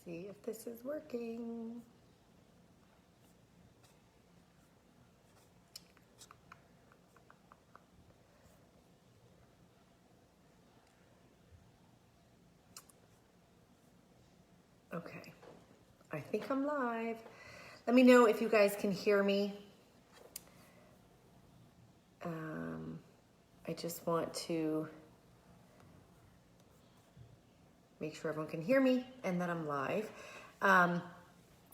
See if this is working. Okay, I think I'm live. Let me know if you guys can hear me. I just want to make sure everyone can hear me and that I'm live.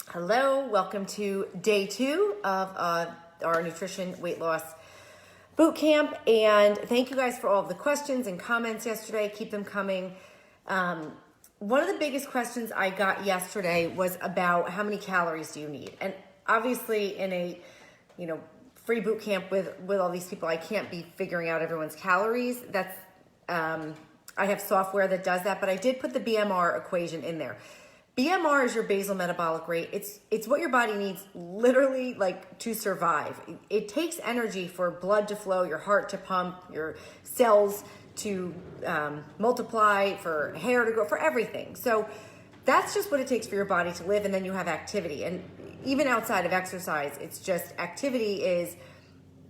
Hello, welcome to day 2 of our nutrition weight loss boot camp, and thank you guys for all of the questions and comments yesterday. Keep them coming. One of the biggest questions I got yesterday was about how many calories do you need? And obviously in a, free boot camp with all these people, I can't be figuring out everyone's calories. That's, I have software that does that, but I did put the BMR equation in there. BMR is your basal metabolic rate. It's what your body needs literally like to survive. It takes energy for blood to flow, your heart to pump, your cells to multiply, for hair to grow, for everything. So that's just what it takes for your body to live, and then you have activity. And even outside of exercise, it's just activity is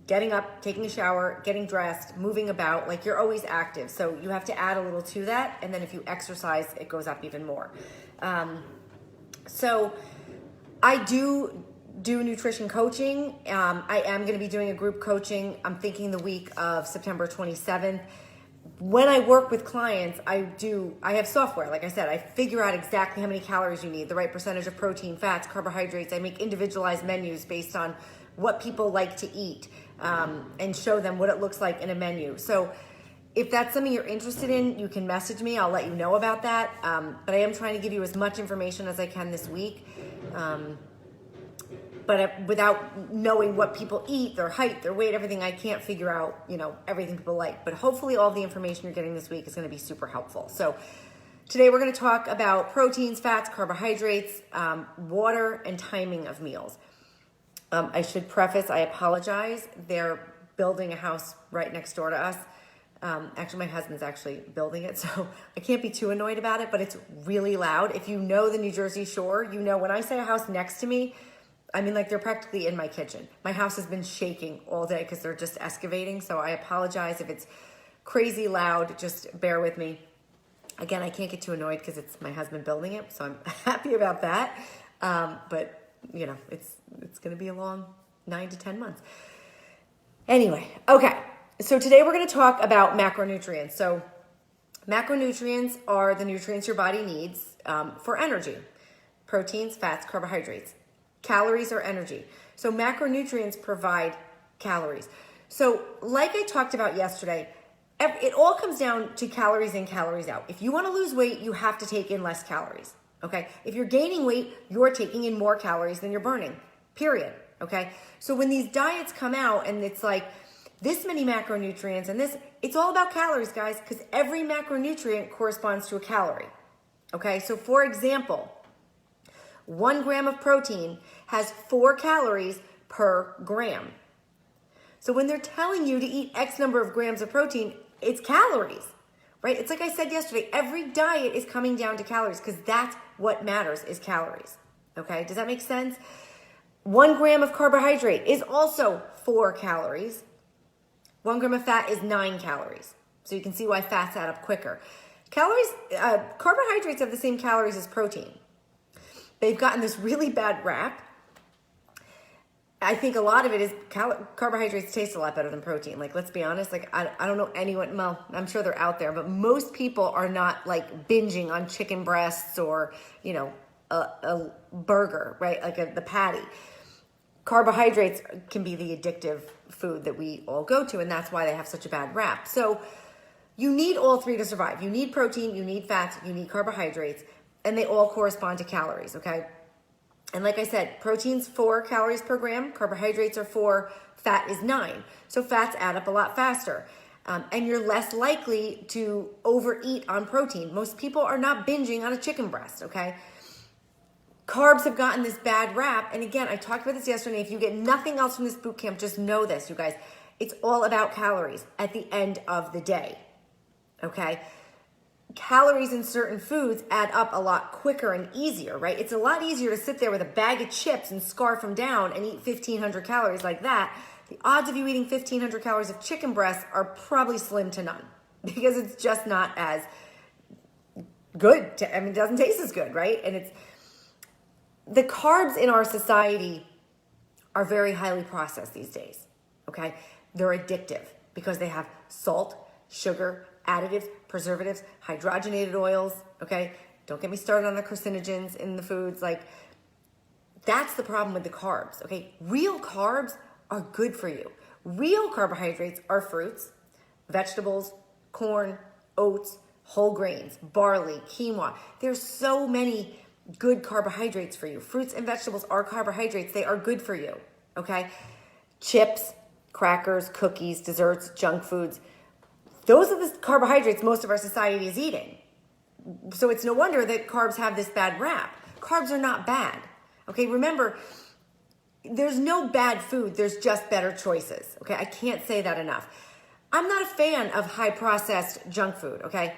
getting up, taking a shower, getting dressed, moving about, like you're always active. So you have to add a little to that, and then if you exercise, it goes up even more. So I do nutrition coaching. I am going to be doing a group coaching. I'm thinking the week of September 27th. When I work with clients, I have software. Like I said, I figure out exactly how many calories you need, the right percentage of protein, fats, carbohydrates. I make individualized menus based on what people like to eat, and show them what it looks like in a menu. So if that's something you're interested in, you can message me. I'll let you know about that. But I am trying to give you as much information as I can this week. But without knowing what people eat, their height, their weight, everything, I can't figure out, everything people like. But hopefully all the information you're getting this week is going to be super helpful. So today we're going to talk about proteins, fats, carbohydrates, water, and timing of meals. I should preface, I apologize. They're building a house right next door to us. Actually, my husband's actually building it, so I can't be too annoyed about it, but it's really loud. If you know the New Jersey Shore, when I say a house next to me, I mean, like, they're practically in my kitchen. My house has been shaking all day because they're just excavating, so I apologize if it's crazy loud. Just bear with me. Again, I can't get too annoyed because it's my husband building it, so I'm happy about that. But, it's going to be a long 9 to 10 months. Anyway, okay. So today we're going to talk about macronutrients. So macronutrients are the nutrients your body needs for energy. Proteins, fats, carbohydrates. Calories are energy. So macronutrients provide calories. So like I talked about yesterday, it all comes down to calories in, calories out. If you want to lose weight, you have to take in less calories. Okay? If you're gaining weight, you're taking in more calories than you're burning. Period. Okay? So when these diets come out and it's like this many macronutrients and this, it's all about calories, guys, because every macronutrient corresponds to a calorie. Okay? So for example, 1 gram of protein has 4 calories per gram. So when they're telling you to eat X number of grams of protein, it's calories, right? It's like I said yesterday, every diet is coming down to calories because that's what matters is calories. Okay, does that make sense? 1 gram of carbohydrate is also 4 calories. 1 gram of fat is 9 calories. So you can see why fats add up quicker. Carbohydrates have the same calories as protein. They've gotten this really bad rap. I think a lot of it is carbohydrates taste a lot better than protein. Like, let's be honest. Like, I don't know anyone, well, I'm sure they're out there, but most people are not like binging on chicken breasts or, a burger, right? Like the patty. Carbohydrates can be the addictive food that we all go to, and that's why they have such a bad rap. So you need all three to survive. You need protein, you need fats, you need carbohydrates, and they all correspond to calories, okay? And like I said, protein's 4 calories per gram, carbohydrates are 4, fat is 9. So fats add up a lot faster. And you're less likely to overeat on protein. Most people are not binging on a chicken breast, okay? Carbs have gotten this bad rap. And again, I talked about this yesterday. If you get nothing else from this boot camp, just know this, you guys. It's all about calories at the end of the day, okay? calories in certain foods add up a lot quicker and easier, right? It's a lot easier to sit there with a bag of chips and scarf them down and eat 1,500 calories like that. The odds of you eating 1,500 calories of chicken breast are probably slim to none because it's just not as good. It doesn't taste as good, right? And the carbs in our society are very highly processed these days, okay? They're addictive because they have salt, sugar, additives, preservatives, hydrogenated oils, okay? Don't get me started on the carcinogens in the foods. That's the problem with the carbs, okay? Real carbs are good for you. Real carbohydrates are fruits, vegetables, corn, oats, whole grains, barley, quinoa. There's so many good carbohydrates for you. Fruits and vegetables are carbohydrates. They are good for you, okay? Chips, crackers, cookies, desserts, junk foods. Those are the carbohydrates most of our society is eating. So it's no wonder that carbs have this bad rap. Carbs are not bad, okay? Remember, there's no bad food. There's just better choices, okay? I can't say that enough. I'm not a fan of high processed junk food, okay?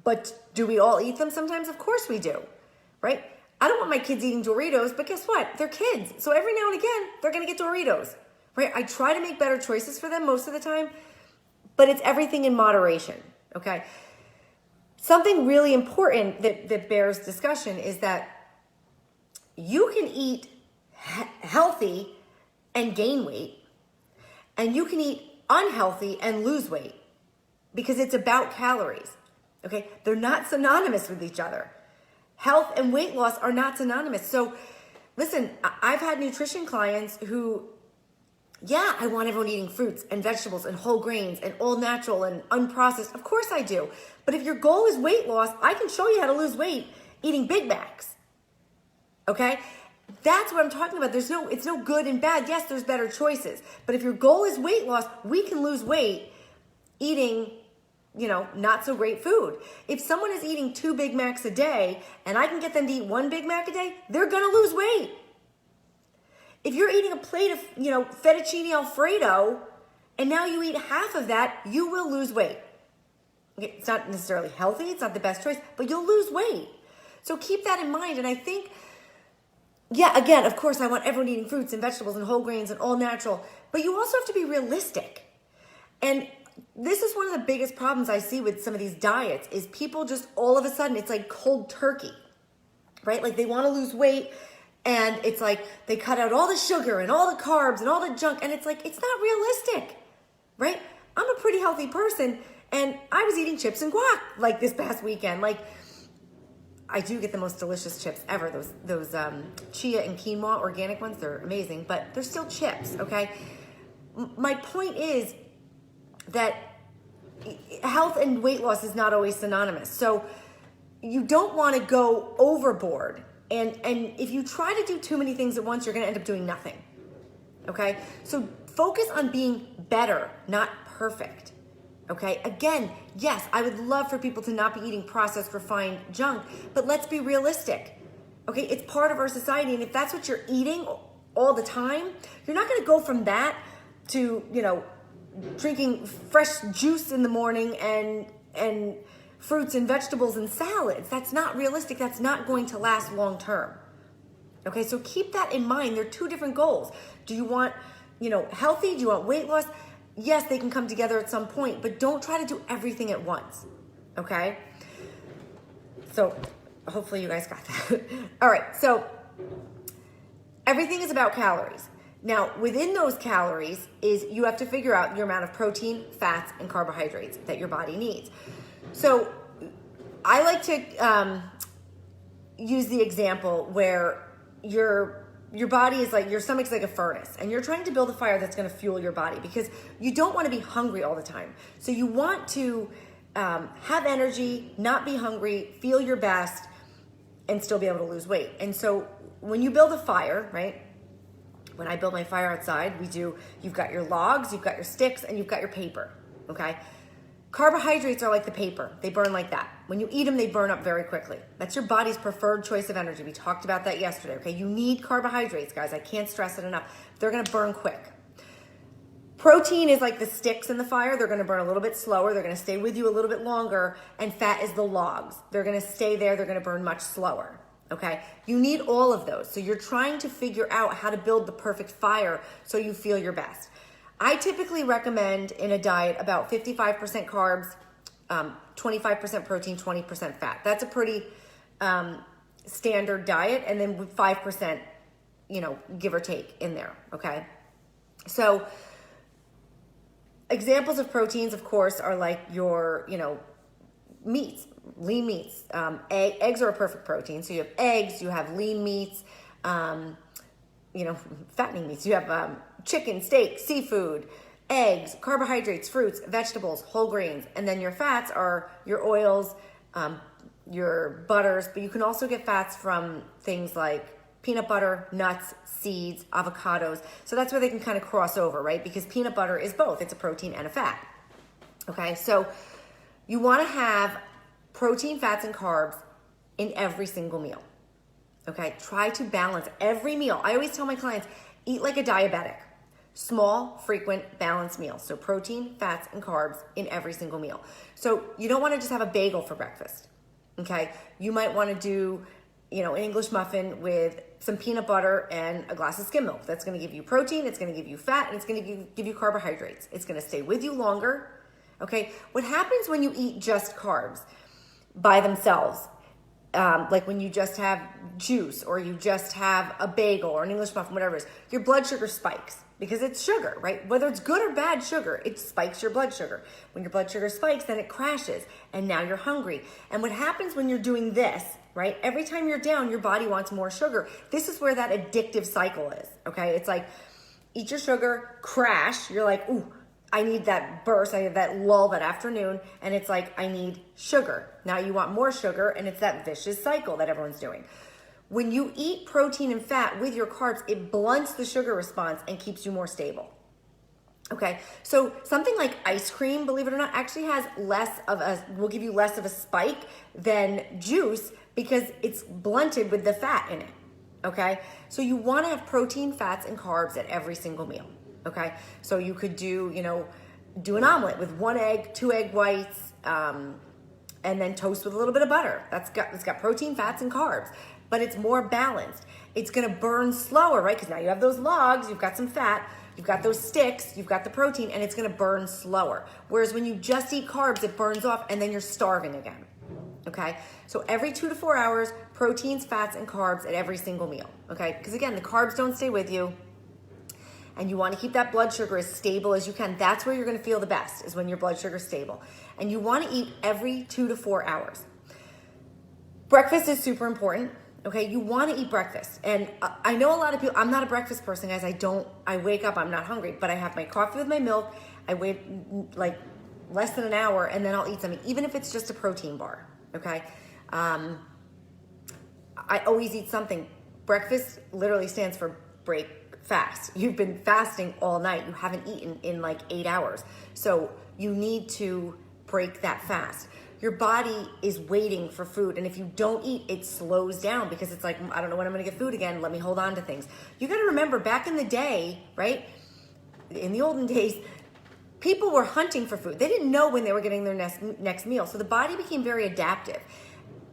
But do we all eat them sometimes? Of course we do, right? I don't want my kids eating Doritos, but guess what? They're kids. So every now and again, they're going to get Doritos, right? I try to make better choices for them most of the time, but it's everything in moderation, okay? Something really important that bears discussion is that you can eat healthy and gain weight, and you can eat unhealthy and lose weight because it's about calories, okay? They're not synonymous with each other. Health and weight loss are not synonymous. So listen, I've had nutrition clients who, yeah, I want everyone eating fruits and vegetables and whole grains and all natural and unprocessed. Of course I do. But if your goal is weight loss, I can show you how to lose weight eating Big Macs, okay? That's what I'm talking about. It's no good and bad. Yes, there's better choices. But if your goal is weight loss, we can lose weight eating, not so great food. If someone is eating 2 Big Macs a day and I can get them to eat 1 Big Mac a day, they're going to lose weight. If you're eating a plate of, fettuccine Alfredo and now you eat half of that, you will lose weight. Okay, it's not necessarily healthy. It's not the best choice, but you'll lose weight. So keep that in mind. And I think, yeah, again, of course, I want everyone eating fruits and vegetables and whole grains and all natural, but you also have to be realistic. And this is one of the biggest problems I see with some of these diets is people just all of a sudden, it's like cold turkey, right? Like they want to lose weight and it's like they cut out all the sugar and all the carbs and all the junk. And it's like, it's not realistic, right? I'm a pretty healthy person and I was eating chips and guac like this past weekend. Like I do get the most delicious chips ever. Those chia and quinoa organic ones, they're amazing, but they're still chips, okay? My point is that health and weight loss is not always synonymous. So you don't want to go overboard. And if you try to do too many things at once, you're going to end up doing nothing, okay? So focus on being better, not perfect. Okay, again, yes, I would love for people to not be eating processed, refined junk, but let's be realistic. Okay, it's part of our society, and if that's what you're eating all the time, you're not going to go from that to, drinking fresh juice in the morning and fruits and vegetables and salads. That's not realistic. That's not going to last long term. Okay, so keep that in mind. They're two different goals. Do you want, healthy? Do you want weight loss? Yes, they can come together at some point, but don't try to do everything at once, okay? So hopefully you guys got that. All right, so everything is about calories. Now, within those calories is you have to figure out your amount of protein, fats, and carbohydrates that your body needs. So I like to use the example where your body is like, your stomach's like a furnace and you're trying to build a fire that's going to fuel your body because you don't want to be hungry all the time. So you want to have energy, not be hungry, feel your best, and still be able to lose weight. And so when you build a fire, right? When I build my fire outside, you've got your logs, you've got your sticks, and you've got your paper, okay? Carbohydrates are like the paper. They burn like that. When you eat them, they burn up very quickly. That's your body's preferred choice of energy. We talked about that yesterday, okay? You need carbohydrates, guys. I can't stress it enough. They're going to burn quick. Protein is like the sticks in the fire. They're going to burn a little bit slower. They're going to stay with you a little bit longer. And fat is the logs. They're going to stay there. They're going to burn much slower. Okay. You need all of those. So you're trying to figure out how to build the perfect fire so you feel your best. I typically recommend in a diet about 55% carbs, 25% protein, 20% fat. That's a pretty standard diet. And then with 5%, give or take in there. Okay. So examples of proteins, of course, are like your, meats, lean meats. Eggs are a perfect protein. So you have eggs, you have lean meats, fattening meats. You have chicken, steak, seafood, eggs, carbohydrates, fruits, vegetables, whole grains. And then your fats are your oils, your butters, but you can also get fats from things like peanut butter, nuts, seeds, avocados. So that's where they can kind of cross over, right? Because peanut butter is both. It's a protein and a fat. Okay, so you want to have protein, fats, and carbs in every single meal. Okay, try to balance every meal. I always tell my clients, eat like a diabetic. Small, frequent, balanced meals. So protein, fats, and carbs in every single meal. So you don't want to just have a bagel for breakfast. Okay, you might want to do, an English muffin with some peanut butter and a glass of skim milk. That's going to give you protein, it's going to give you fat, and it's going to give you carbohydrates. It's going to stay with you longer. Okay, what happens when you eat just carbs by themselves? Like when you just have juice or you just have a bagel or an English muffin, whatever it is, your blood sugar spikes because it's sugar, right? Whether it's good or bad sugar, it spikes your blood sugar. When your blood sugar spikes, then it crashes and now you're hungry. And what happens when you're doing this, right? Every time you're down, your body wants more sugar. This is where that addictive cycle is, okay? It's like eat your sugar, crash. You're like, ooh, I need that burst, I need that lull that afternoon, and it's like, I need sugar. Now you want more sugar, and it's that vicious cycle that everyone's doing. When you eat protein and fat with your carbs, it blunts the sugar response and keeps you more stable. Okay, so something like ice cream, believe it or not, actually has will give you less of a spike than juice because it's blunted with the fat in it. Okay, so you want to have protein, fats, and carbs at every single meal. Okay, so you could do an omelet with 1 egg, 2 egg whites, and then toast with a little bit of butter. It's got protein, fats, and carbs, but it's more balanced. It's gonna burn slower, right? Because now you have those logs, you've got some fat, you've got those sticks, you've got the protein, and it's gonna burn slower. Whereas when you just eat carbs, it burns off, and then you're starving again. Okay, so every 2 to 4 hours, proteins, fats, and carbs at every single meal. Okay, because again, the carbs don't stay with you. And you want to keep that blood sugar as stable as you can. That's where you're going to feel the best, is when your blood sugar is stable. And you want to eat every 2 to 4 hours. Breakfast is super important. Okay, you want to eat breakfast. And I know a lot of people, I'm not a breakfast person, guys. I wake up, I'm not hungry, but I have my coffee with my milk. I wait like less than an hour, and then I'll eat something, even if it's just a protein bar. Okay, I always eat something. Breakfast literally stands for break fast. You've been fasting all night. You haven't eaten in like 8 hours. So you need to break that fast. Your body is waiting for food. And if you don't eat, it slows down because it's like, I don't know when I'm going to get food again. Let me hold on to things. You got to remember back in the day, right? In the olden days, people were hunting for food. They didn't know when they were getting their next meal. So the body became very adaptive.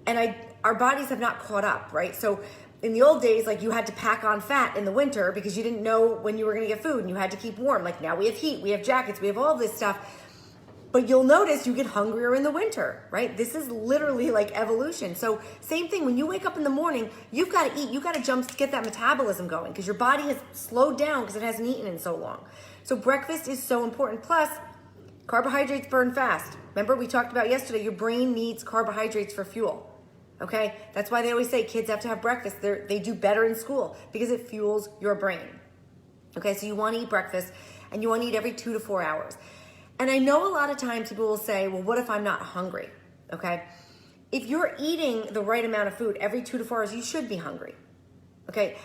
And our bodies have not caught up, right? So in the old days, like you had to pack on fat in the winter because you didn't know when you were going to get food and you had to keep warm. Like now we have heat, we have jackets, we have all this stuff. But you'll notice you get hungrier in the winter, right? This is literally like evolution. So same thing, when you wake up in the morning, you've got to eat. You've got to jump to get that metabolism going because your body has slowed down because it hasn't eaten in so long. So breakfast is so important. Plus, carbohydrates burn fast. Remember we talked about yesterday, your brain needs carbohydrates for fuel. Okay, that's why they always say kids have to have breakfast. They do better in school because it fuels your brain. Okay, so you want to eat breakfast and you want to eat every 2 to 4 hours. And I know a lot of times people will say, well, what if I'm not hungry? Okay, if you're eating the right amount of food every 2 to 4 hours, you should be hungry. Okay,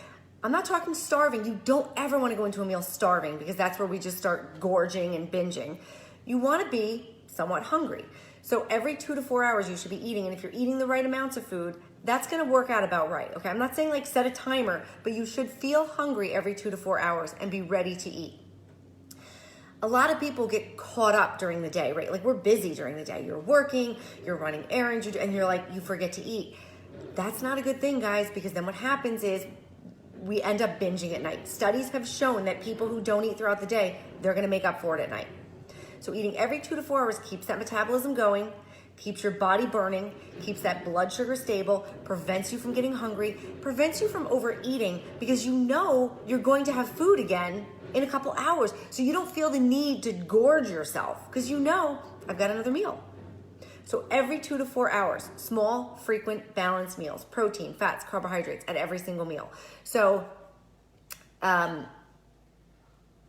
I'm not talking starving. You don't ever want to go into a meal starving because that's where we just start gorging and binging. You want to be somewhat hungry. So every 2 to 4 hours you should be eating. And if you're eating the right amounts of food, that's going to work out about right. Okay, I'm not saying like set a timer, but you should feel hungry every 2 to 4 hours and be ready to eat. a lot of people get caught up during the day, right? Like we're busy during the day. You're working, you're running errands, and you're like, you forget to eat. That's not a good thing, guys, because then what happens is we end up binging at night. Studies have shown that people who don't eat throughout the day, they're gonna make up for it at night. So eating every 2 to 4 hours keeps that metabolism going, keeps your body burning, keeps that blood sugar stable, prevents you from getting hungry, prevents you from overeating because you know you're going to have food again in a couple hours. So you don't feel the need to gorge yourself because you know I've got another meal. So every 2 to 4 hours, small, frequent, balanced meals, protein, fats, carbohydrates at every single meal. So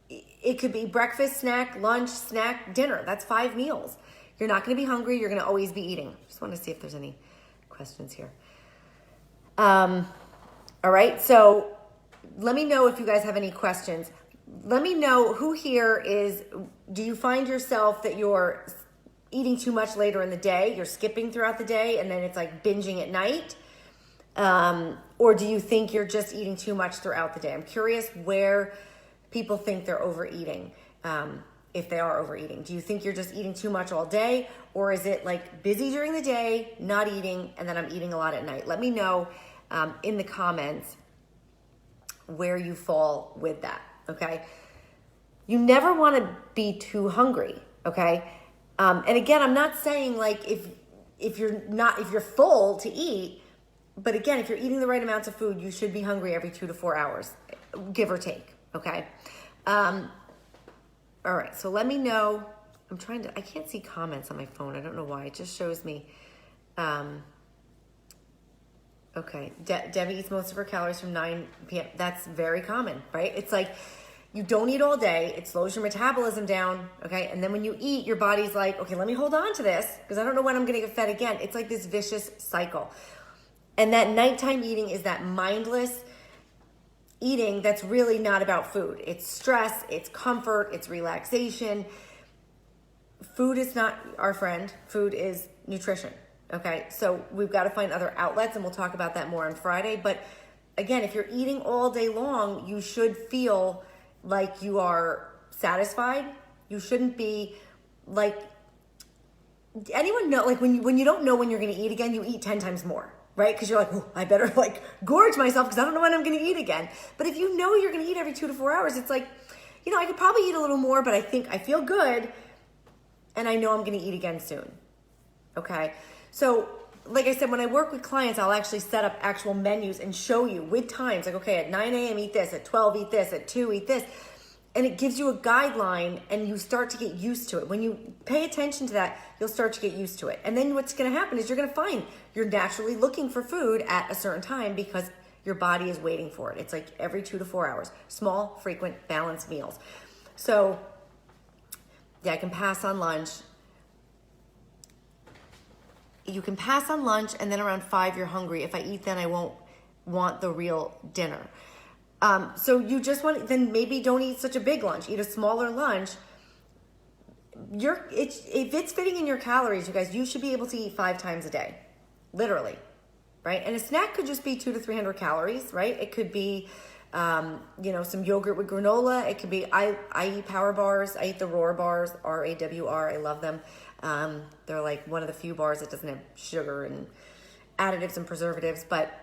it could be breakfast, snack, lunch, snack, dinner. That's 5 meals. You're not going to be hungry. You're going to always be eating. Just want to see if there's any questions here. All right. So let me know if you guys have any questions. Let me know who here do you find yourself that you're eating too much later in the day? You're skipping throughout the day and then it's like binging at night? Or do you think you're just eating too much throughout the day? I'm curious where people think they're overeating. If they are overeating. Do you think you're just eating too much all day? Or is it like busy during the day, not eating, and then I'm eating a lot at night? Let me know in the comments where you fall with that, okay? You never want to be too hungry, okay? And again, I'm not saying like if you're full to eat, but again, if you're eating the right amounts of food, you should be hungry every 2 to 4 hours, give or take, okay? All right, so let me know. I can't see comments on my phone. I don't know why. It just shows me. Okay, Debbie eats most of her calories from 9 p.m. That's very common, right? It's like you don't eat all day. It slows your metabolism down, okay? And then when you eat, your body's like, okay, let me hold on to this because I don't know when I'm going to get fed again. It's like this vicious cycle. And that nighttime eating is that mindless eating that's really not about food. It's stress, it's comfort, it's relaxation. Food is not our friend. Food is nutrition, okay? So we've got to find other outlets, and we'll talk about that more on Friday. But again, if you're eating all day long, you should feel like you are satisfied. You shouldn't be like, anyone know, like when you don't know when you're going to eat again, you eat 10 times more. Right? Because you're like, oh, I better like gorge myself because I don't know when I'm going to eat again. But if you know you're going to eat every 2 to 4 hours, it's like, I could probably eat a little more, but I think I feel good and I know I'm going to eat again soon. Okay. So like I said, when I work with clients, I'll actually set up actual menus and show you with times, like, okay, at 9 a.m. eat this, at 12 eat this, at 2 eat this. And it gives you a guideline and you start to get used to it. When you pay attention to that, you'll start to get used to it. And then what's going to happen is you're going to find you're naturally looking for food at a certain time because your body is waiting for it. It's like every 2 to 4 hours, small, frequent, balanced meals. So yeah, I can pass on lunch. You can pass on lunch and then around 5, you're hungry. If I eat, then I won't want the real dinner. So you just then maybe don't eat such a big lunch. Eat a smaller lunch. If it's fitting in your calories, you guys, you should be able to eat 5 times a day, literally, right? And a snack could just be 200 to 300 calories, right? It could be, some yogurt with granola. It could be, I eat Power Bars. I eat the Roar bars, RAWR. I love them. They're like one of the few bars that doesn't have sugar and additives and preservatives, but,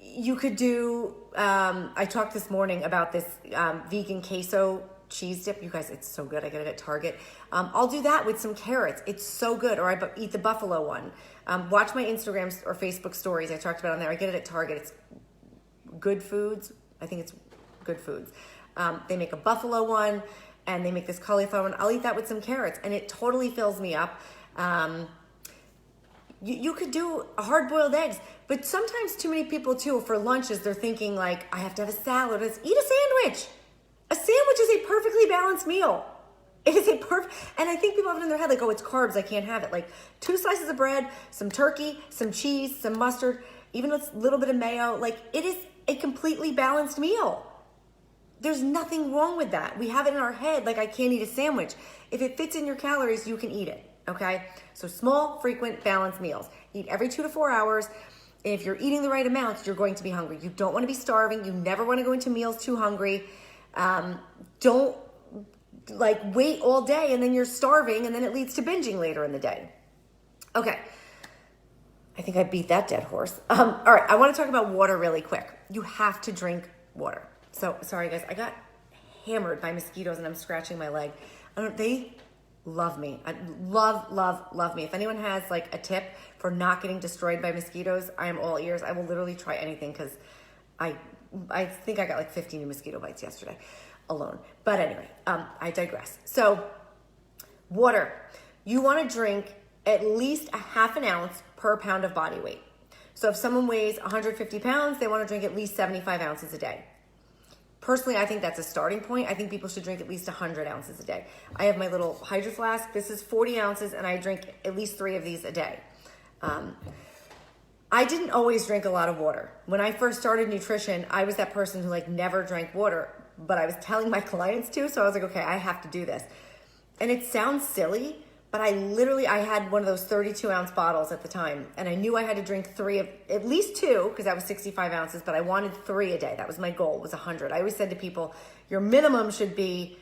you could do, I talked this morning about this vegan queso cheese dip. You guys, it's so good. I get it at Target. I'll do that with some carrots. It's so good. Or I eat the buffalo one. Watch my Instagram or Facebook stories. I talked about on there. I get it at Target. It's Good Foods. I think it's Good Foods. They make a buffalo one and they make this cauliflower one. I'll eat that with some carrots and it totally fills me up. You could do hard-boiled eggs, but sometimes too many people too, for lunches, they're thinking like, I have to have a salad. Eat a sandwich. A sandwich is a perfectly balanced meal. It is and I think people have it in their head like, oh, it's carbs, I can't have it. Like 2 slices of bread, some turkey, some cheese, some mustard, even a little bit of mayo. Like it is a completely balanced meal. There's nothing wrong with that. We have it in our head like I can't eat a sandwich. If it fits in your calories, you can eat it. Okay, so small, frequent, balanced meals. Eat every 2 to 4 hours. And if you're eating the right amounts, you're going to be hungry. You don't want to be starving. You never want to go into meals too hungry. Don't like wait all day and then you're starving and then it leads to binging later in the day. Okay. I think I beat that dead horse. All right. I want to talk about water really quick. You have to drink water. So sorry guys, I got hammered by mosquitoes and I'm scratching my leg. They love me. I love me. If anyone has like a tip for not getting destroyed by mosquitoes, I am all ears. I will literally try anything because I think I got like 50 new mosquito bites yesterday alone. But anyway, I digress. So water, you want to drink at least a half an ounce per pound of body weight. So if someone weighs 150 pounds, they want to drink at least 75 ounces a day. Personally, I think that's a starting point. I think people should drink at least 100 ounces a day. I have my little Hydro Flask. This is 40 ounces, and I drink at least 3 of these a day. I didn't always drink a lot of water. When I first started nutrition, I was that person who like never drank water, but I was telling my clients to, so I was like, okay, I have to do this. And it sounds silly, but I had one of those 32-ounce bottles at the time, and I knew I had to drink at least 2, because that was 65 ounces, but I wanted 3 a day. That was my goal, was 100. I always said to people, your minimum should be,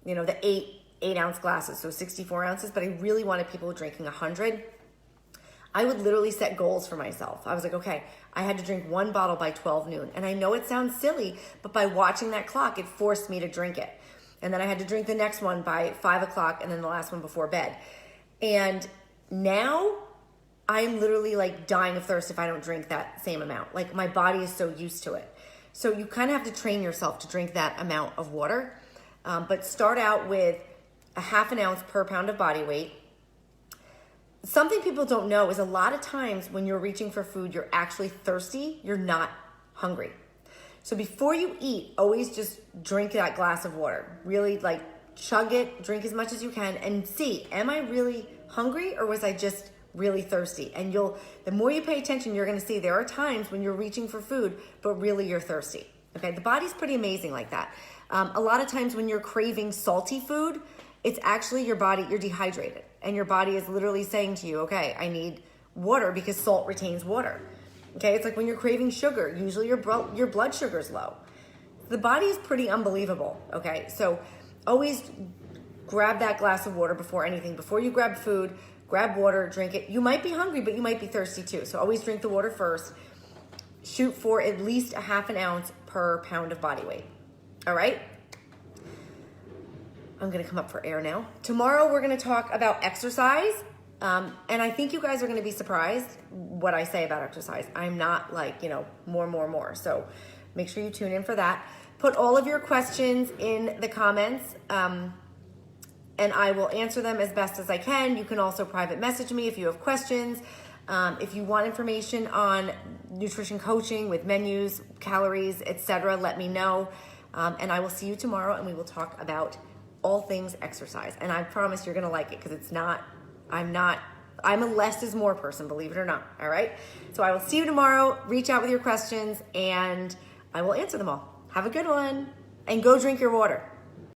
the 8-ounce glasses, so 64 ounces, but I really wanted people drinking 100. I would literally set goals for myself. I was like, okay, I had to drink 1 bottle by 12 noon. And I know it sounds silly, but by watching that clock, it forced me to drink it. And then I had to drink the next one by 5 o'clock and then the last one before bed. And now I'm literally like dying of thirst if I don't drink that same amount. Like my body is so used to it. So you kind of have to train yourself to drink that amount of water. But start out with a half an ounce per pound of body weight. Something people don't know is a lot of times when you're reaching for food, you're actually thirsty. You're not hungry. So before you eat, always just drink that glass of water. Really like chug it, drink as much as you can, and see, am I really hungry or was I just really thirsty? And the more you pay attention, you're going to see there are times when you're reaching for food, but really you're thirsty. Okay, the body's pretty amazing like that. A lot of times when you're craving salty food, it's actually your body, you're dehydrated, and your body is literally saying to you, okay, I need water because salt retains water. Okay, it's like when you're craving sugar, usually your blood sugar is low. The body is pretty unbelievable, okay? So always grab that glass of water before anything. Before you grab food, grab water, drink it. You might be hungry, but you might be thirsty too. So always drink the water first. Shoot for at least a half an ounce per pound of body weight. All right? I'm going to come up for air now. Tomorrow, we're going to talk about exercise. And I think you guys are going to be surprised what I say about exercise. I'm not like, more. So make sure you tune in for that. Put all of your questions in the comments, and I will answer them as best as I can. You can also private message me if you have questions. If you want information on nutrition coaching with menus, calories, etc., let me know. And I will see you tomorrow, and we will talk about all things exercise. And I promise you're going to like it because I'm a less is more person, believe it or not. All right. So I will see you tomorrow. Reach out with your questions and I will answer them all. Have a good one and go drink your water.